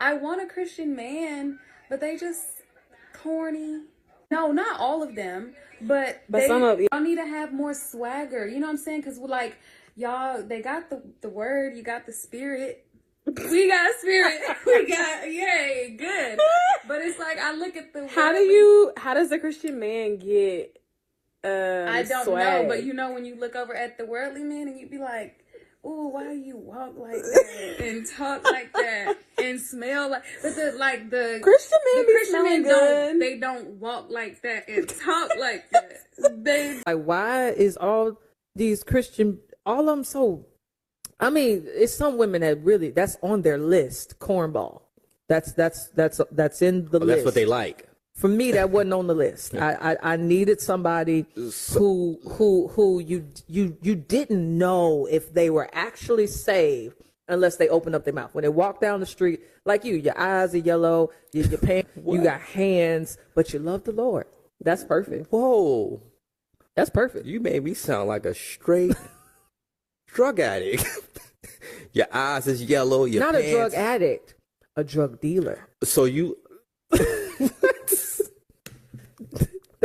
I want a Christian man, but they just corny. No, not all of them, but some of y'all need to have more swagger. You know what I'm saying? Because like y'all, they got the word, you got the spirit. We got spirit. We got yay, good. But it's like I look at the how does a Christian man get I don't swag? know, but you know when you look over at the worldly man and you be like, oh, why do you walk like that and talk like that and smell like? But the Christian men they don't walk like that and talk like that. Like, why is all these Christian, all of them so? I mean, it's some women that really that's on their list. Cornball, that's in the list. That's what they like. For me, that wasn't on the list. I needed somebody who you didn't know if they were actually saved unless they opened up their mouth. When they walk down the street, like your eyes are yellow, your pants, you got hands, but you love the Lord. That's perfect. Whoa. That's perfect. You made me sound like a straight drug addict. Your eyes is yellow, your Not pants. a drug addict, a drug dealer. So you...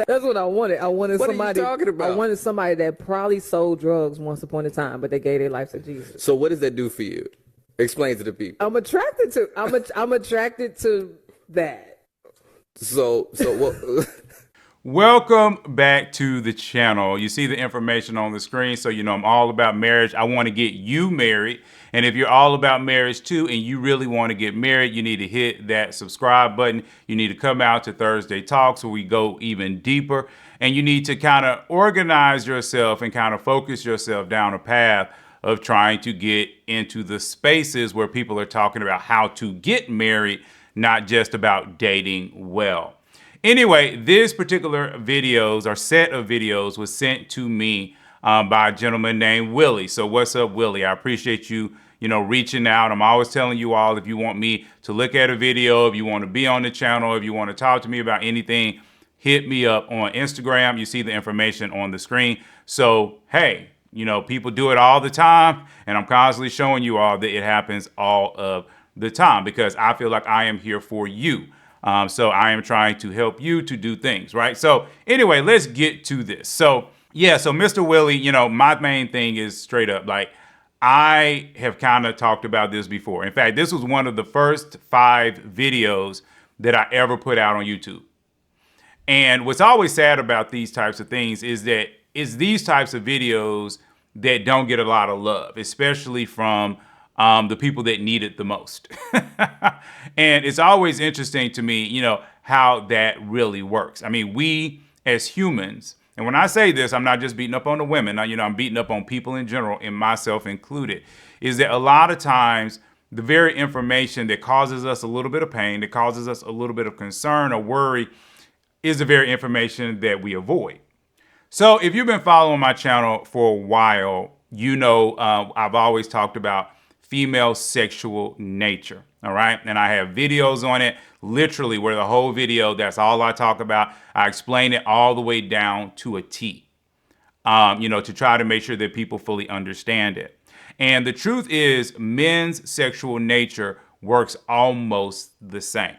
That's what I wanted. I wanted what somebody. Are you talking about? I wanted somebody that probably sold drugs once upon a time, but they gave their life to Jesus. So what does that do for you? Explain to the people. I'm attracted to. I'm attracted to that. So what? Welcome back to the channel. You see the information on the screen, so you know I'm all about marriage. I want to get you married. And if you're all about marriage too, and you really want to get married, you need to hit that subscribe button. You need to come out to Thursday Talks where we go even deeper. And you need to kind of organize yourself and kind of focus yourself down a path of trying to get into the spaces where people are talking about how to get married, not just about dating well. Anyway, this particular videos or set of videos was sent to me by a gentleman named Willie. So what's up, Willie? I appreciate you, reaching out. I'm always telling you all, if you want me to look at a video, if you want to be on the channel, if you want to talk to me about anything, hit me up on Instagram. You see the information on the screen. So, hey, people do it all the time, and I'm constantly showing you all that it happens all of the time because I feel like I am here for you. So I am trying to help you to do things, right? So anyway, let's get to this. So yeah, so Mr. Willie, my main thing is straight up, like I have kind of talked about this before. In fact, this was one of the first 5 videos that I ever put out on YouTube. And what's always sad about these types of things is that it's these types of videos that don't get a lot of love, especially from the people that need it the most. And it's always interesting to me, how that really works. I mean, we as humans, and when I say this, I'm not just beating up on the women, I'm beating up on people in general, and myself included, is that a lot of times the very information that causes us a little bit of pain, that causes us a little bit of concern or worry, is the very information that we avoid. So if you've been following my channel for a while, I've always talked about female sexual nature. All right. And I have videos on it, literally where the whole video, that's all I talk about. I explain it all the way down to a T, to try to make sure that people fully understand it. And the truth is men's sexual nature works almost the same.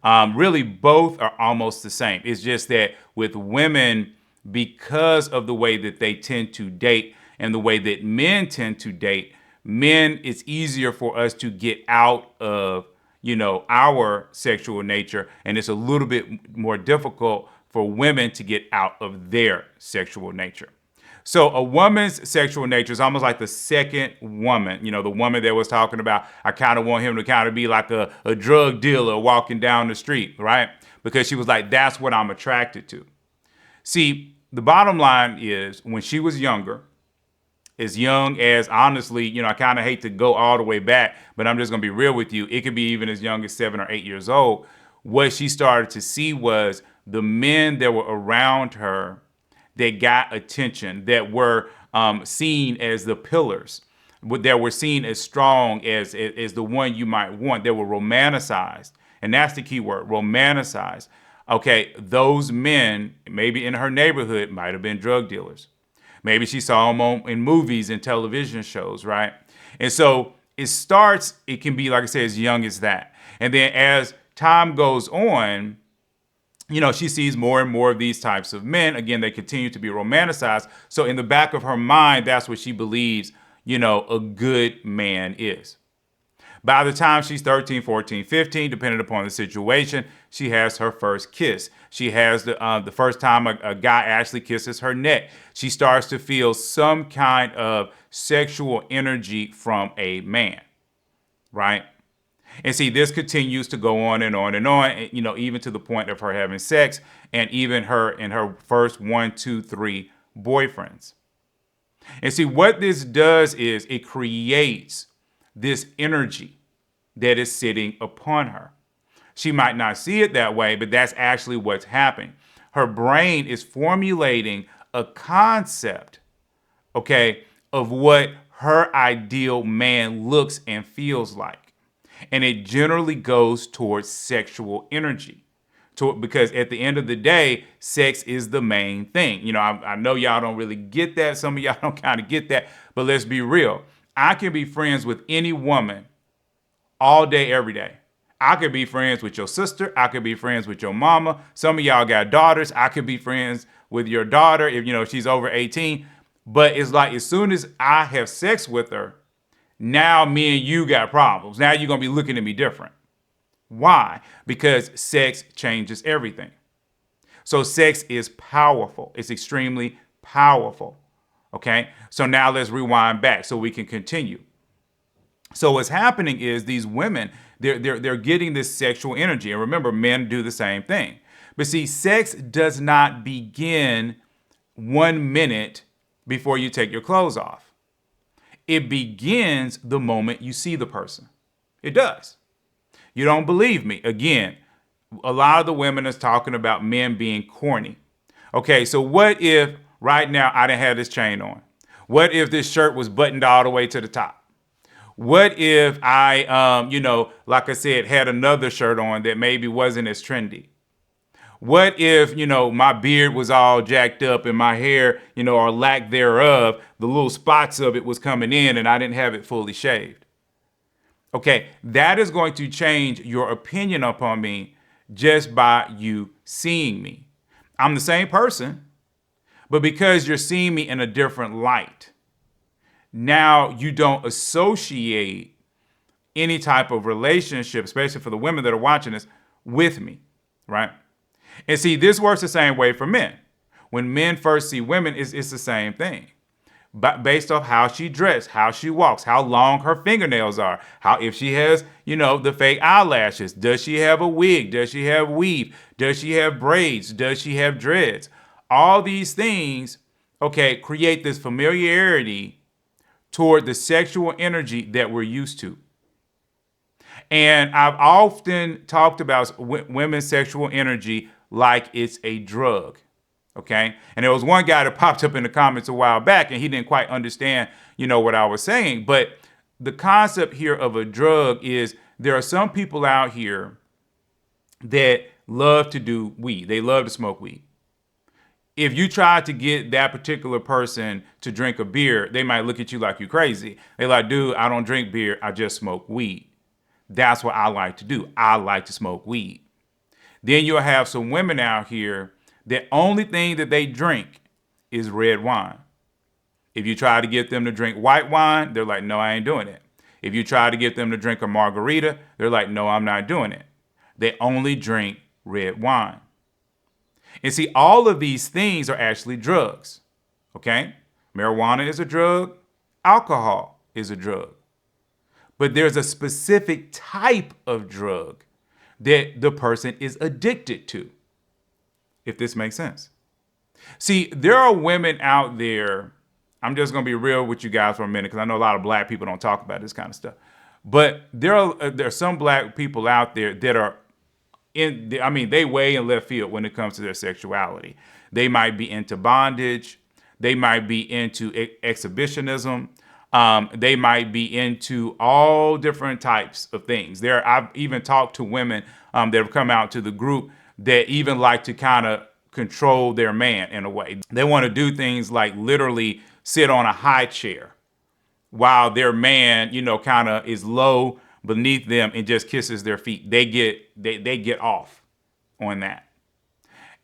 Really, both are almost the same. It's just that with women, because of the way that they tend to date and the way that men tend to date, men, it's easier for us to get out of, our sexual nature. And it's a little bit more difficult for women to get out of their sexual nature. So a woman's sexual nature is almost like the second woman, the woman that was talking about, I kind of want him to kind of be like a drug dealer walking down the street, right? Because she was like, that's what I'm attracted to. See, the bottom line is when she was younger, as young as, honestly, I kind of hate to go all the way back, but I'm just going to be real with you. It could be even as young as 7 or 8 years old. What she started to see was the men that were around her that got attention, that were seen as the pillars, that were seen as strong, as the one you might want, that were romanticized. And that's the key word, romanticized. Okay, those men, maybe in her neighborhood, might have been drug dealers. Maybe she saw them in movies and television shows, right? And so it can be, like I said, as young as that. And then as time goes on, she sees more and more of these types of men. Again, they continue to be romanticized. So in the back of her mind, that's what she believes, a good man is. By the time she's 13, 14, 15, depending upon the situation, she has her first kiss. She has the first time a guy actually kisses her neck. She starts to feel some kind of sexual energy from a man, right? And see, this continues to go on and on and on, even to the point of her having sex and even her and her first 1, 2, 3 boyfriends. And see, what this does is it creates this energy that is sitting upon her. She might not see it that way, but that's actually what's happening. Her brain is formulating a concept, of what her ideal man looks and feels like. And it generally goes towards sexual energy. Because at the end of the day, sex is the main thing. I know y'all don't really get that. Some of y'all don't kind of get that. But let's be real. I can be friends with any woman all day, every day. I could be friends with your sister. I could be friends with your mama. Some of y'all got daughters. I could be friends with your daughter if she's over 18. But it's like as soon as I have sex with her, now me and you got problems. Now you're going to be looking at me different. Why? Because sex changes everything. So sex is powerful. It's extremely powerful. Okay? So now let's rewind back so we can continue. So what's happening is these women, they're getting this sexual energy. And remember, men do the same thing. But see, sex does not begin 1 minute before you take your clothes off. It begins the moment you see the person. It does. You don't believe me. Again, a lot of the women is talking about men being corny. Okay, so what if right now I didn't have this chain on? What if this shirt was buttoned all the way to the top? What if I, like I said, had another shirt on that maybe wasn't as trendy? What if, my beard was all jacked up and my hair, or lack thereof, the little spots of it was coming in and I didn't have it fully shaved? Okay, that is going to change your opinion upon me just by you seeing me. I'm the same person, but because you're seeing me in a different light, now you don't associate any type of relationship, especially for the women that are watching this, with me, right? And see, this works the same way for men. When men first see women, it's the same thing. But based off how she dressed, how she walks, how long her fingernails are, how if she has, the fake eyelashes, does she have a wig, does she have weave, does she have braids, does she have dreads? All these things, create this familiarity toward the sexual energy that we're used to. And I've often talked about women's sexual energy like it's a drug. Okay. And there was one guy that popped up in the comments a while back and he didn't quite understand, what I was saying. But the concept here of a drug is there are some people out here that love to do weed. They love to smoke weed. If you try to get that particular person to drink a beer, they might look at you like you're crazy. They're like, dude, I don't drink beer. I just smoke weed. That's what I like to do. I like to smoke weed. Then you'll have some women out here, the only thing that they drink is red wine. If you try to get them to drink white wine, they're like, no, I ain't doing it. If you try to get them to drink a margarita, they're like, no, I'm not doing it. They only drink red wine. And see, all of these things are actually drugs. Okay? Marijuana is a drug. Alcohol is a drug. But there's a specific type of drug that the person is addicted to, if this makes sense. See, there are women out there, I'm just going to be real with you guys for a minute because I know a lot of black people don't talk about this kind of stuff. But there are some black people out there that are they way in left field when it comes to their sexuality. They might be into bondage. They might be into exhibitionism. They might be into all different types of things. I've even talked to women that have come out to the group that even like to kind of control their man in a way. They want to do things like literally sit on a high chair while their man, kind of is low, beneath them and just kisses their feet. They get off on that.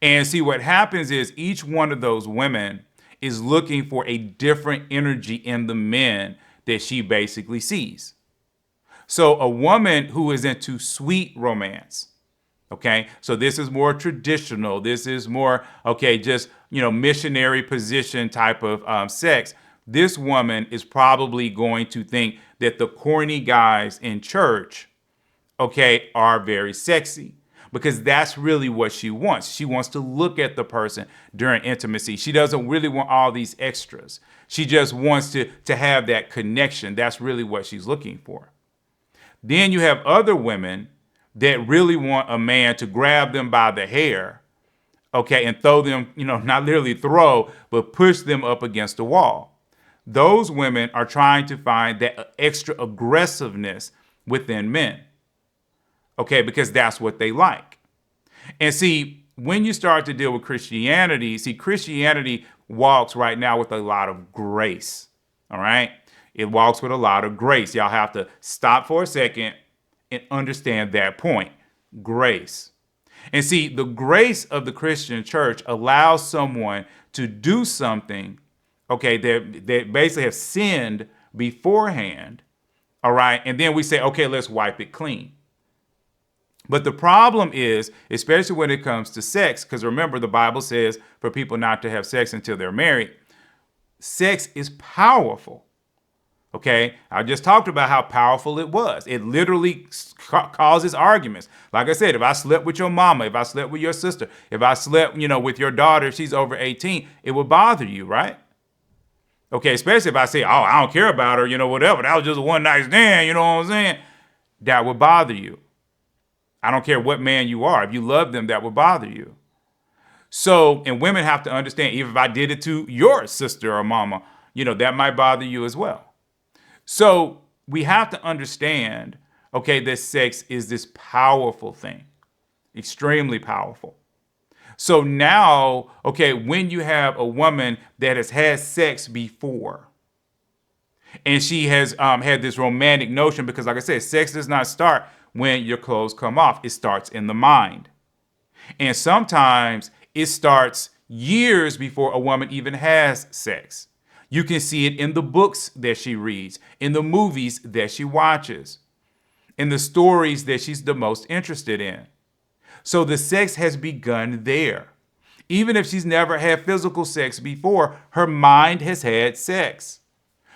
And see, what happens is each one of those women is looking for a different energy in the men that she basically sees. So a woman who is into sweet romance, okay, so this is more traditional. This is more, okay, just, missionary position type of sex. This woman is probably going to think that the corny guys in church, okay, are very sexy. Because that's really what she wants. She wants to look at the person during intimacy. She doesn't really want all these extras. She just wants to have that connection. That's really what she's looking for. Then you have other women that really want a man to grab them by the hair, okay, and throw them, not literally throw, but push them up against the wall. Those women are trying to find that extra aggressiveness within men. Okay, because that's what they like. And see, when you start to deal with Christianity, Christianity walks right now with a lot of grace. All right? It walks with a lot of grace. Y'all have to stop for a second and understand that point. Grace. And see, the grace of the Christian church allows someone to do something, okay, that basically have sinned beforehand. All right? And then we say, okay, let's wipe it clean. But the problem is, especially when it comes to sex, because remember, the Bible says for people not to have sex until they're married. Sex is powerful. Okay, I just talked about how powerful it was. It literally causes arguments. Like I said, if I slept with your mama, if I slept with your sister, if I slept, with your daughter, if she's over 18, it would bother you, right? Okay, especially if I say, oh, I don't care about her, whatever. That was just a one night stand, you know what I'm saying? That would bother you. I don't care what man you are. If you love them, that would bother you. So, and women have to understand, even if I did it to your sister or mama, that might bother you as well. So we have to understand, okay, that sex is this powerful thing, extremely powerful. So now, okay, when you have a woman that has had sex before, and she has had this romantic notion, because like I said, sex does not start when your clothes come off. It starts in the mind. And sometimes it starts years before a woman even has sex. You can see it in the books that she reads, in the movies that she watches, in the stories that she's the most interested in. So the sex has begun there. Even if she's never had physical sex before, her mind has had sex.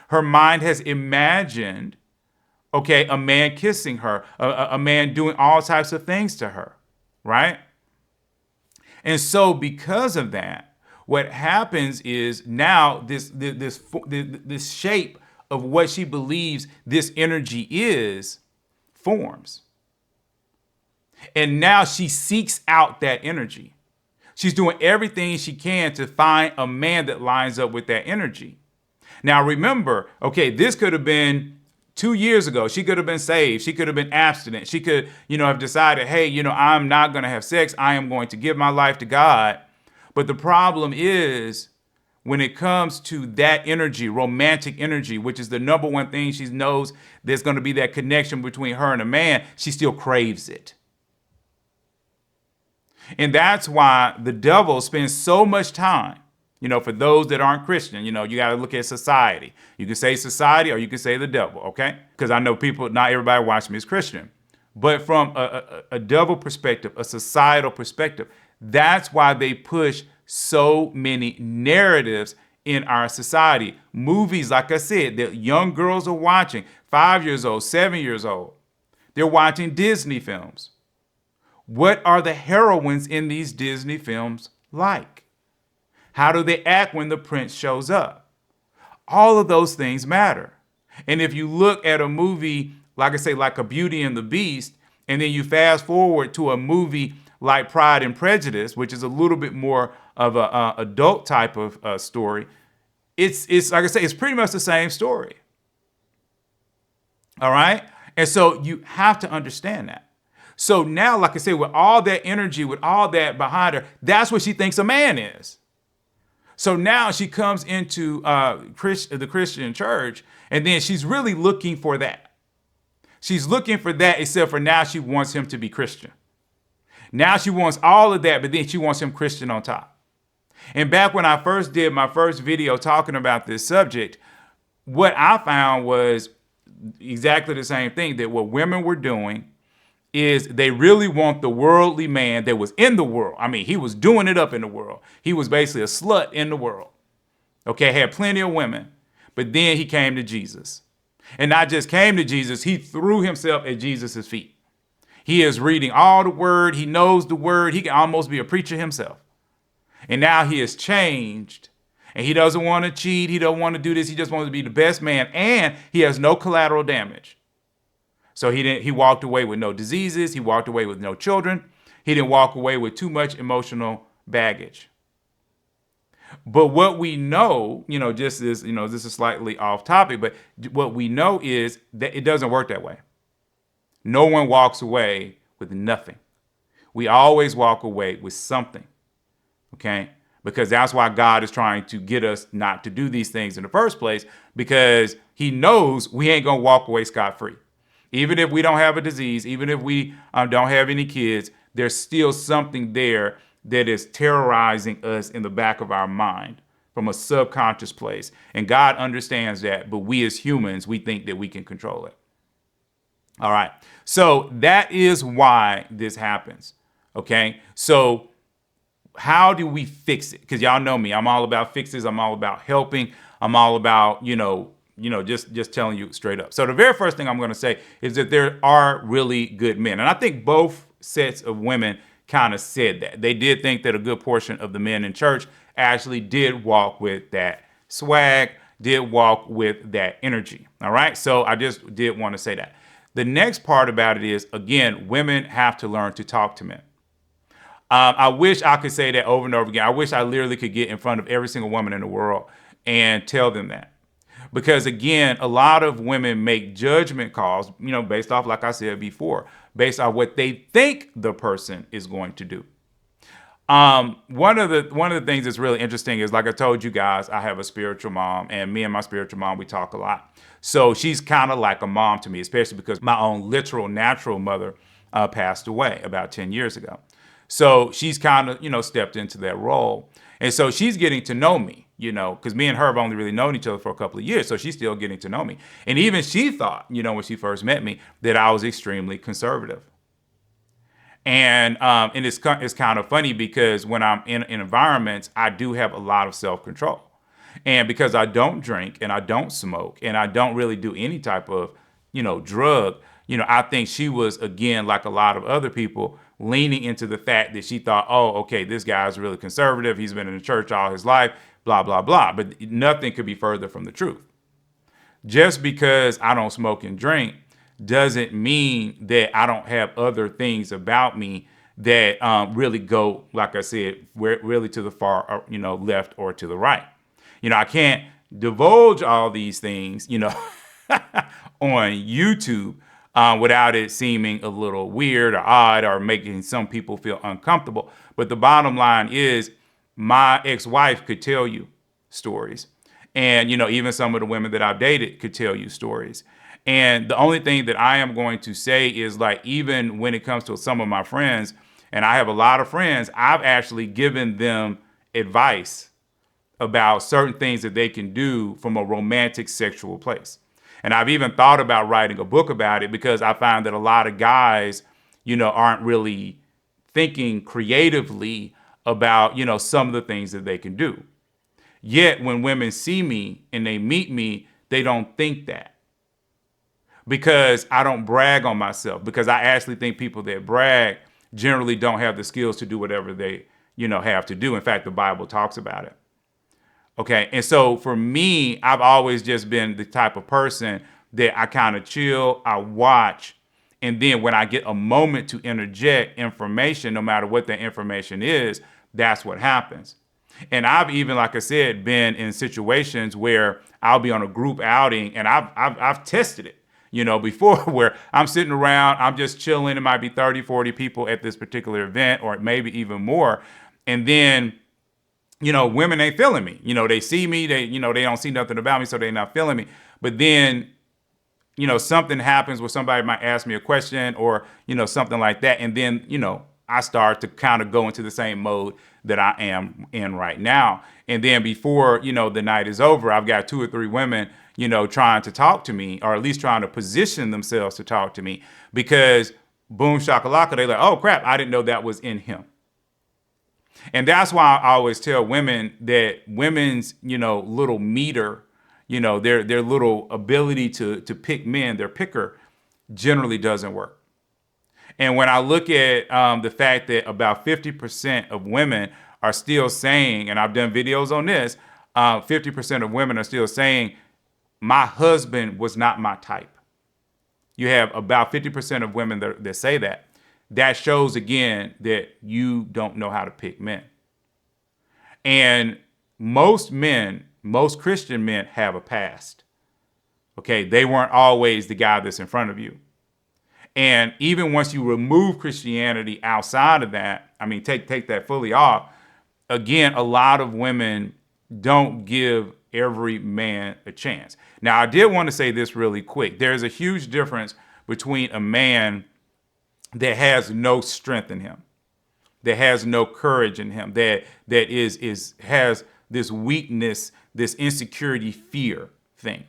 Her mind has imagined, okay, a man kissing her, a man doing all types of things to her, right? And so because of that, what happens is now this shape of what she believes this energy is forms. And now she seeks out that energy. She's doing everything she can to find a man that lines up with that energy. Now remember, okay, this could have been 2 years ago. She could have been saved. She could have been abstinent. She could, have decided, hey, I'm not going to have sex. I am going to give my life to God. But the problem is when it comes to that energy, romantic energy, which is the number one thing she knows there's going to be that connection between her and a man, she still craves it. And that's why the devil spends so much time, for those that aren't Christian, you got to look at society. You can say society or you can say the devil, okay? Because I know not everybody watching me is Christian. But from a devil perspective, a societal perspective, that's why they push so many narratives in our society. Movies, like I said, that young girls are watching, 5 years old, 7 years old. They're watching Disney films. What are the heroines in these Disney films like? How do they act when the prince shows up? All of those things matter. And if you look at a movie, like I say, like a Beauty and the Beast, and then you fast forward to a movie like Pride and Prejudice, which is a little bit more of a adult type of story, it's like I say, it's pretty much the same story. All right? And so you have to understand that. So now, like I said, with all that energy, with all that behind her, that's what she thinks a man is. So now she comes into the Christian church, and then she's really looking for that. She's looking for that, except for now she wants him to be Christian. Now she wants all of that, but then she wants him Christian on top. And back when I first did my first video talking about this subject, what I found was exactly the same thing, that what women were doing is they really want the worldly man that was in the world. I mean, he was doing it up in the world. He was basically a slut in the world. Okay, had plenty of women, but then he came to Jesus. And not just came to Jesus, he threw himself at Jesus' feet. He is reading all the word. He knows the word. He can almost be a preacher himself. And now he is changed. And he doesn't want to cheat. He don't want to do this. He just wants to be the best man. And he has no collateral damage. So he walked away with no diseases. He walked away with no children. He didn't walk away with too much emotional baggage. But what we know, just is, this is slightly off topic, but what we know is that it doesn't work that way. No one walks away with nothing. We always walk away with something. Okay? Because that's why God is trying to get us not to do these things in the first place, because he knows we ain't going to walk away scot-free. Even if we don't have a disease, even if we don't have any kids, there's still something there that is terrorizing us in the back of our mind from a subconscious place. And God understands that, but we as humans, we think that we can control it. All right. So that is why this happens. Okay. So how do we fix it? Because y'all know me. I'm all about fixes. I'm all about helping. I'm all about, just telling you straight up. So the very first thing I'm going to say is that there are really good men. And I think both sets of women kind of said that. They did think that a good portion of the men in church actually did walk with that swag, did walk with that energy. All right. So I just did want to say that. The next part about it is, again, women have to learn to talk to men. I wish I could say that over and over again. I wish I literally could get in front of every single woman in the world and tell them that. Because, again, a lot of women make judgment calls, based off, like I said before, based on what they think the person is going to do. One of the things that's really interesting is, like I told you guys, I have a spiritual mom, and me and my spiritual mom, we talk a lot. So she's kind of like a mom to me, especially because my own literal natural mother passed away about 10 years ago. So she's kind of, stepped into that role. And so she's getting to know me, because me and her have only really known each other for a couple of years. So she's still getting to know me. And even she thought, when she first met me, that I was extremely conservative. And it's kind of funny because when I'm in environments, I do have a lot of self-control. And because I don't drink and I don't smoke and I don't really do any type of, drug, I think she was, again, like a lot of other people, leaning into the fact that she thought, oh, okay, this guy's really conservative. He's been in the church all his life, blah, blah, blah. But nothing could be further from the truth. Just because I don't smoke and drink doesn't mean that I don't have other things about me that really go, like I said, really to the far, left or to the right. I can't divulge all these things, on YouTube without it seeming a little weird or odd or making some people feel uncomfortable. But the bottom line is my ex-wife could tell you stories. And, even some of the women that I've dated could tell you stories. And the only thing that I am going to say is, like, even when it comes to some of my friends, and I have a lot of friends, I've actually given them advice about certain things that they can do from a romantic sexual place. And I've even thought about writing a book about it because I find that a lot of guys, aren't really thinking creatively about, some of the things that they can do. Yet when women see me and they meet me, they don't think that. Because I don't brag on myself, because I actually think people that brag generally don't have the skills to do whatever they, have to do. In fact, the Bible talks about it. Okay. And so for me, I've always just been the type of person that I kind of chill, I watch. And then when I get a moment to interject information, no matter what that information is, that's what happens. And I've even, like I said, been in situations where I'll be on a group outing and I've tested it, before, where I'm sitting around, I'm just chilling. It might be 30, 40 people at this particular event, or maybe even more. And then, women ain't feeling me. They see me, they don't see nothing about me, so they're not feeling me. But then something happens where somebody might ask me a question or, something like that. And then, I start to kind of go into the same mode that I am in right now. And then before, the night is over, I've got 2 or 3 women, trying to talk to me, or at least trying to position themselves to talk to me, because boom shakalaka, they're like, oh crap, I didn't know that was in him. And that's why I always tell women that women's, little meter, their little ability to pick men, their picker, generally doesn't work. And when I look at the fact that about 50% of women are still saying, and I've done videos on this, 50% of women are still saying, my husband was not my type. You have about 50% of women that say that. That shows, again, that you don't know how to pick men. And most Christian men have a past. Okay, they weren't always the guy that's in front of you. And even once you remove Christianity outside of that, I mean, take that fully off, again, a lot of women don't give every man a chance. Now, I did want to say this really quick. There's a huge difference between a man that has no strength in him, that has no courage in him, that has this weakness, this insecurity, fear thing.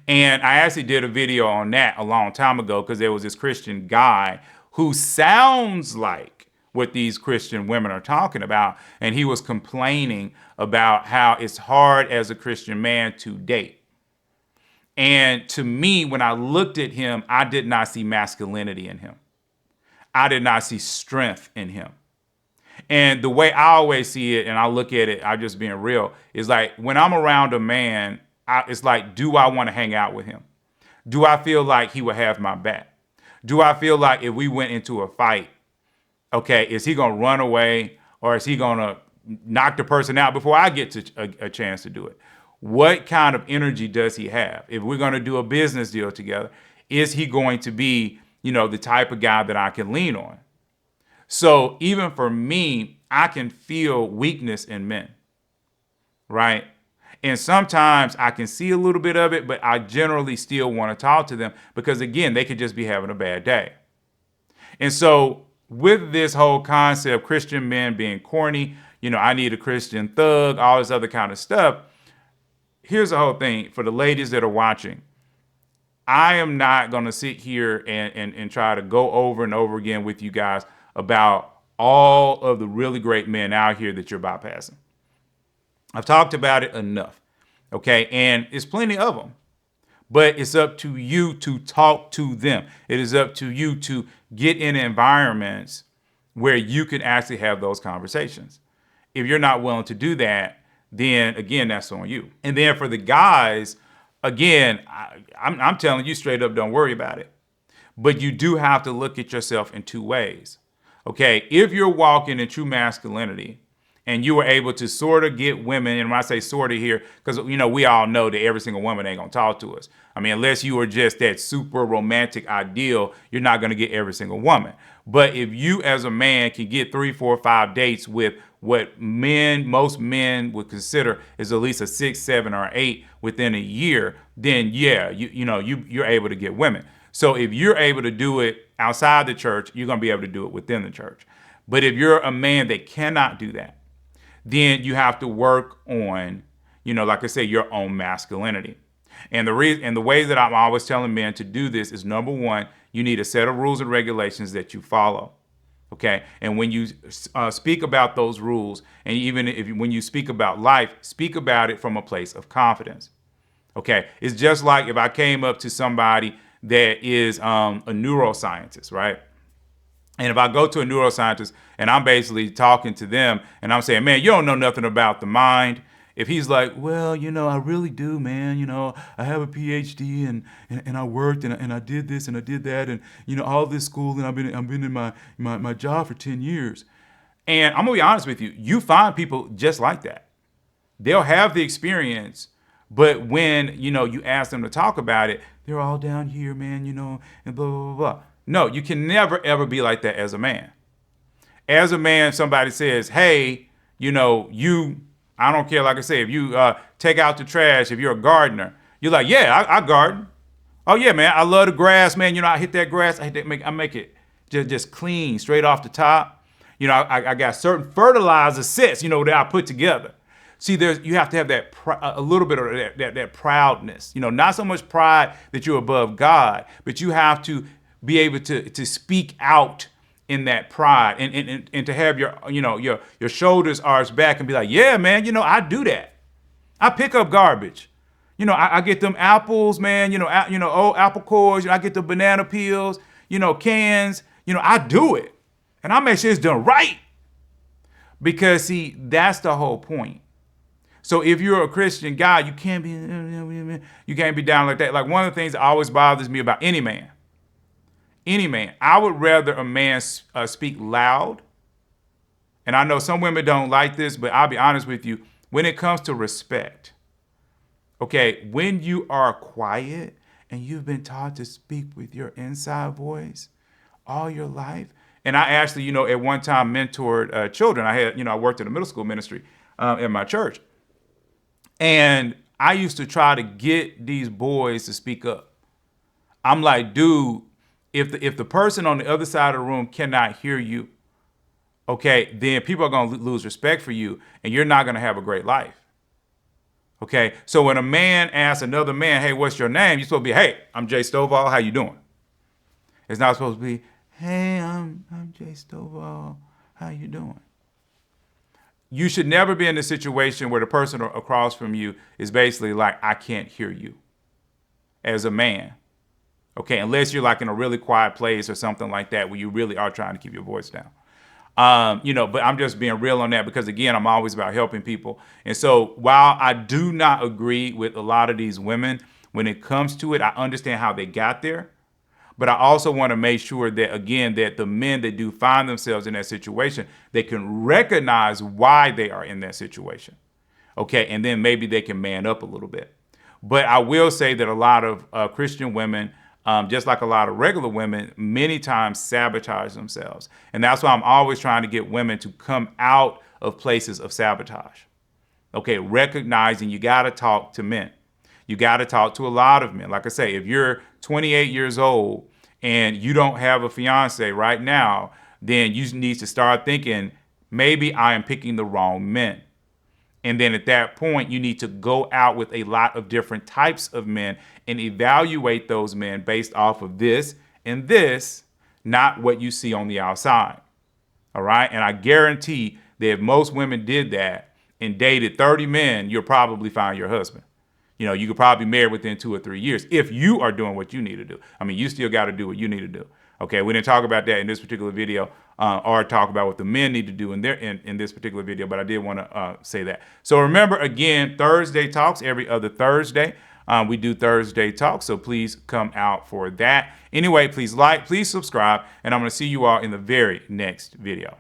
And I actually did a video on that a long time ago, because there was this Christian guy who sounds like what these Christian women are talking about. And he was complaining about how it's hard as a Christian man to date. And to me, when I looked at him, I did not see masculinity in him. I did not see strength in him. And the way I always see it, and I look at it, I'm just being real, is like when I'm around a man, it's like, do I want to hang out with him? Do I feel like he would have my back? Do I feel like if we went into a fight, okay, is he going to run away, or is he going to knock the person out before I get to a chance to do it? What kind of energy does he have? If we're going to do a business deal together, is he going to be, the type of guy that I can lean on? So even for me, I can feel weakness in men, right? And sometimes I can see a little bit of it, but I generally still want to talk to them, because again, they could just be having a bad day. And so with this whole concept, Christian men being corny, I need a Christian thug, all this other kind of stuff. Here's the whole thing for the ladies that are watching. I am not going to sit here and try to go over and over again with you guys about all of the really great men out here that you're bypassing. I've talked about it enough, okay? And it's plenty of them. But it's up to you to talk to them. It is up to you to get in environments where you can actually have those conversations. If you're not willing to do that, then again, that's on you. And then for the guys, again, I'm telling you straight up, don't worry about it. But you do have to look at yourself in 2 ways. Okay, if you're walking in true masculinity and you were able to sort of get women, and when I say sort of here, because, we all know that every single woman ain't going to talk to us. I mean, unless you are just that super romantic ideal, you're not going to get every single woman. But if you as a man can get 3, 4, 5 dates with what most men would consider is at least a 6, 7, or 8 within a year, then yeah, you're able to get women. So if you're able to do it outside the church, you're going to be able to do it within the church. But if you're a man that cannot do that, then you have to work on, like I say, your own masculinity. And the ways that I'm always telling men to do this is, number one, you need a set of rules and regulations that you follow. Okay. And when you speak about those rules, and even when you speak about life, speak about it from a place of confidence. Okay. It's just like if I came up to somebody that is a neuroscientist, right? And if I go to a neuroscientist and I'm basically talking to them and I'm saying, man, you don't know nothing about the mind. If he's like, well, I really do, man. I have a PhD and I worked and I did this and I did that and, all this school and I've been in my job for 10 years. And I'm going to be honest with you. You find people just like that. They'll have the experience, but when, you ask them to talk about it, they're all down here, man, and blah, blah, blah, blah. No, you can never, ever be like that as a man. As a man, somebody says, hey, I don't care, like I say, if you take out the trash, if you're a gardener, you're like, yeah, I garden. Oh yeah, man. I love the grass, man. You know, I hit that grass. I make it just clean, straight off the top. You know, I got certain fertilizer sets, you know, that I put together. See, you have to have a little bit of that proudness. You know, not so much pride that you're above God, but you have to be able to speak out in that pride and to have your shoulders arched back and be like, yeah, man, you know, I do that. I pick up garbage. You know, I get them apples, man, old apple cores. You know, I get the banana peels, cans. You know, I do it. And I make sure it's done right. Because, see, that's the whole point. So if you're a Christian guy, you can't be down like that. Like, one of the things that always bothers me about any man, I would rather a man speak loud. And I know some women don't like this, but I'll be honest with you. When it comes to respect, okay, when you are quiet and you've been taught to speak with your inside voice all your life. And I actually, at one time mentored children. I worked in a middle school ministry in my church. And I used to try to get these boys to speak up. I'm like, dude, if the person on the other side of the room cannot hear you, okay, then people are going to lose respect for you and you're not going to have a great life. Okay, so when a man asks another man, hey, what's your name? You're supposed to be, hey, I'm Jay Stovall. How you doing? It's not supposed to be, hey, I'm Jay Stovall. How you doing? You should never be in a situation where the person across from you is basically like, I can't hear you as a man. Okay, unless you're like in a really quiet place or something like that where you really are trying to keep your voice down. But I'm just being real on that because, again, I'm always about helping people. And so while I do not agree with a lot of these women, when it comes to it, I understand how they got there. But I also want to make sure that, again, that the men that do find themselves in that situation, they can recognize why they are in that situation. Okay, and then maybe they can man up a little bit. But I will say that a lot of Christian women, just like a lot of regular women, many times sabotage themselves. And that's why I'm always trying to get women to come out of places of sabotage. Okay, recognizing you got to talk to men. You got to talk to a lot of men. Like I say, if you're 28 years old and you don't have a fiance right now, then you need to start thinking, maybe I am picking the wrong men. And then at that point, you need to go out with a lot of different types of men and evaluate those men based off of this and this, not what you see on the outside. All right. And I guarantee that if most women did that and dated 30 men, you'll probably find your husband. You could probably be married within 2 or 3 years if you are doing what you need to do. I mean, you still got to do what you need to do. Okay, we didn't talk about that in this particular video or talk about what the men need to do in this particular video, but I did want to say that. So remember, again, Thursday Talks every other Thursday. We do Thursday Talks, so please come out for that. Anyway, please like, please subscribe, and I'm going to see you all in the very next video.